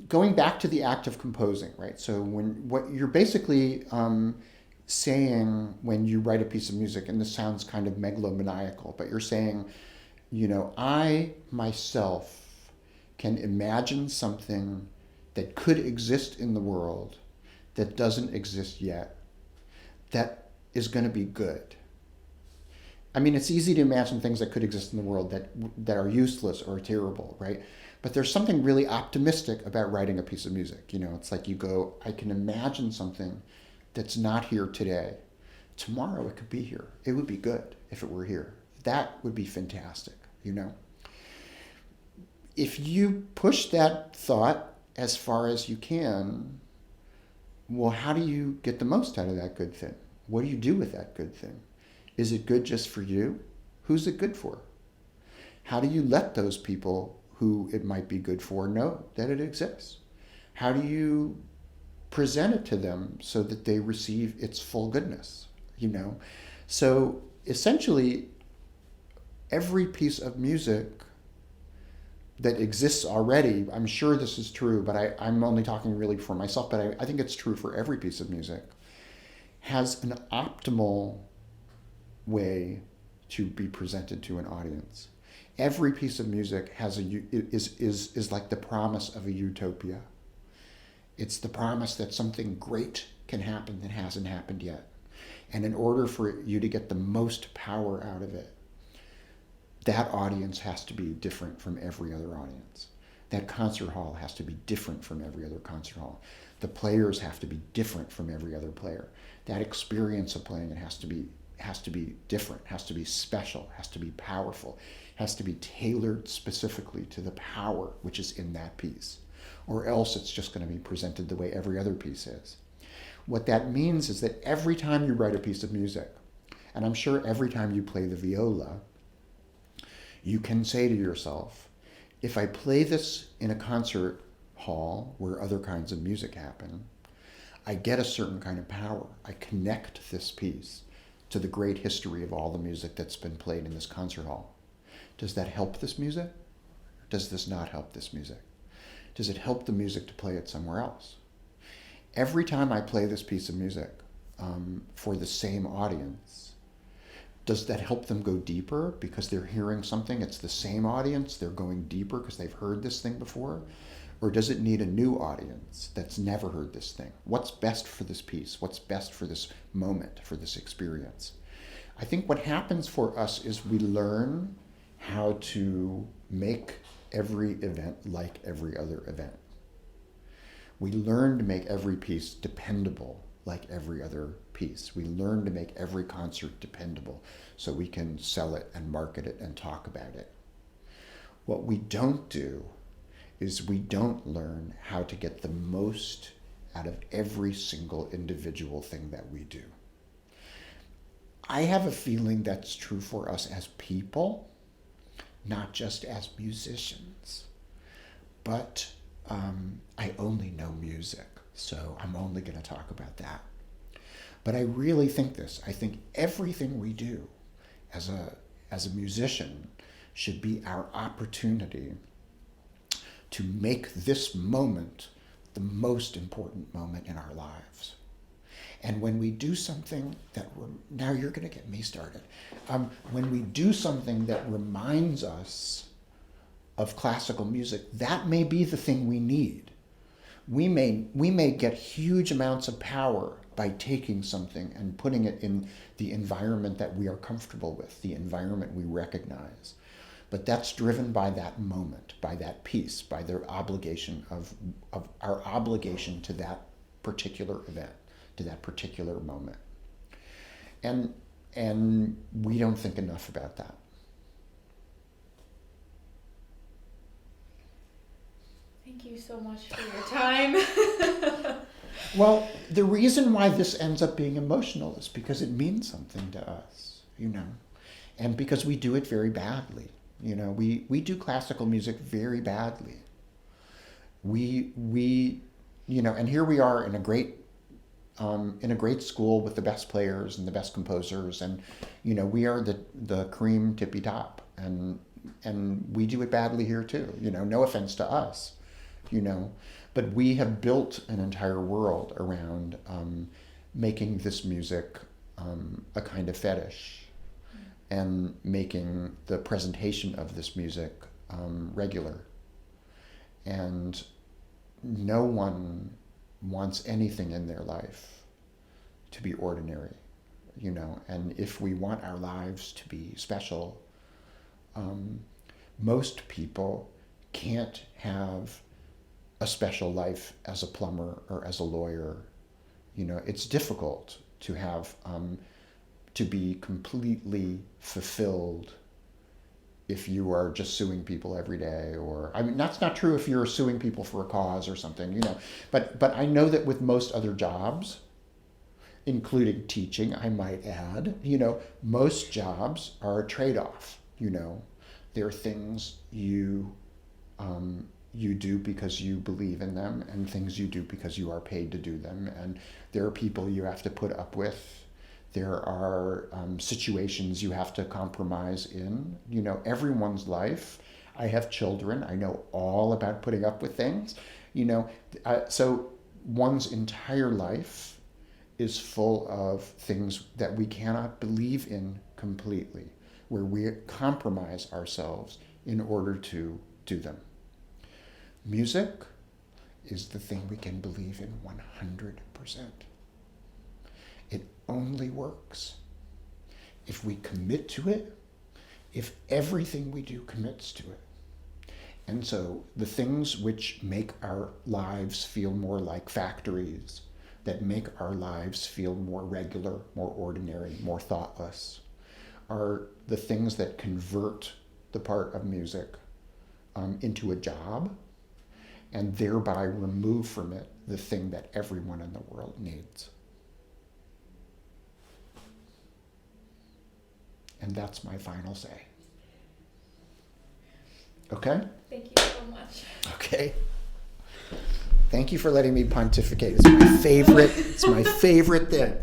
going back to the act of composing, right? So what you're basically saying when you write a piece of music, and this sounds kind of megalomaniacal, but you're saying, I myself can imagine something that could exist in the world that doesn't exist yet, that is going to be good. I mean, it's easy to imagine things that could exist in the world that are useless or terrible, right? But there's something really optimistic about writing a piece of music. It's like you go, I can imagine something that's not here today. Tomorrow it could be here. It would be good if it were here. That would be fantastic. If you push that thought as far as you can, well, how do you get the most out of that good thing? What do you do with that good thing? Is it good just for you? Who's it good for? How do you let those people who it might be good for know that it exists? How do you present it to them so that they receive its full goodness? So essentially, every piece of music that exists already, I'm sure this is true, but I'm only talking really for myself, but I think it's true for every piece of music, has an optimal way to be presented to an audience. Every piece of music is like the promise of a utopia. It's the promise that something great can happen that hasn't happened yet. And in order for you to get the most power out of it, that audience has to be different from every other audience. That concert hall has to be different from every other concert hall. The players have to be different from every other player. That experience of playing it has to be different, has to be special, has to be powerful, has to be tailored specifically to the power which is in that piece. Or else it's just going to be presented the way every other piece is. What that means is that every time you write a piece of music, and I'm sure every time you play the viola, you can say to yourself, if I play this in a concert hall where other kinds of music happen, I get a certain kind of power. I connect this piece to the great history of all the music that's been played in this concert hall. Does that help this music? Does this not help this music? Does it help the music to play it somewhere else? Every time I play this piece of music for the same audience, does that help them go deeper because they're hearing something? It's the same audience, they're going deeper because they've heard this thing before? Or does it need a new audience that's never heard this thing? What's best for this piece? What's best for this moment, for this experience? I think what happens for us is we learn how to make every event like every other event. We learn to make every piece dependable like every other piece. We learn to make every concert dependable so we can sell it and market it and talk about it. What we don't do is we don't learn how to get the most out of every single individual thing that we do. I have a feeling that's true for us as people, not just as musicians. But I only know music, so I'm only going to talk about that. But I really think this. I think everything we do as a musician should be our opportunity to make this moment the most important moment in our lives. And when we do something now you're going to get me started. When we do something that reminds us of classical music, that may be the thing we need. We may get huge amounts of power by taking something and putting it in the environment that we are comfortable with, the environment we recognize. But that's driven by that moment, by that piece, by their obligation of our obligation to that particular event, to that particular moment. And we don't think enough about that. Thank you so much for your time. Well, the reason why this ends up being emotional is because it means something to us, and because we do it very badly. We do classical music very badly. We and here we are in a great school with the best players and the best composers, and we are the cream tippy top, and we do it badly here too. No offense to us, But we have built an entire world around making this music a kind of fetish and making the presentation of this music regular. And no one wants anything in their life to be ordinary, and if we want our lives to be special, most people can't have a special life as a plumber or as a lawyer. It's difficult to have to be completely fulfilled if you are just suing people every day. Or that's not true if you're suing people for a cause or something, but I know that with most other jobs, including teaching, I might add, most jobs are a trade-off. There are things you do because you believe in them, and things you do because you are paid to do them, and there are people you have to put up with. There are situations you have to compromise in. Everyone's life. I have children. I know all about putting up with things. So one's entire life is full of things that we cannot believe in completely, where we compromise ourselves in order to do them. Music is the thing we can believe in 100%. It only works if we commit to it, if everything we do commits to it. And so the things which make our lives feel more like factories, that make our lives feel more regular, more ordinary, more thoughtless, are the things that convert the part of music into a job, and thereby remove from it the thing that everyone in the world needs. And that's my final say. Okay? Thank you so much. Okay. Thank you for letting me pontificate. It's my favorite thing.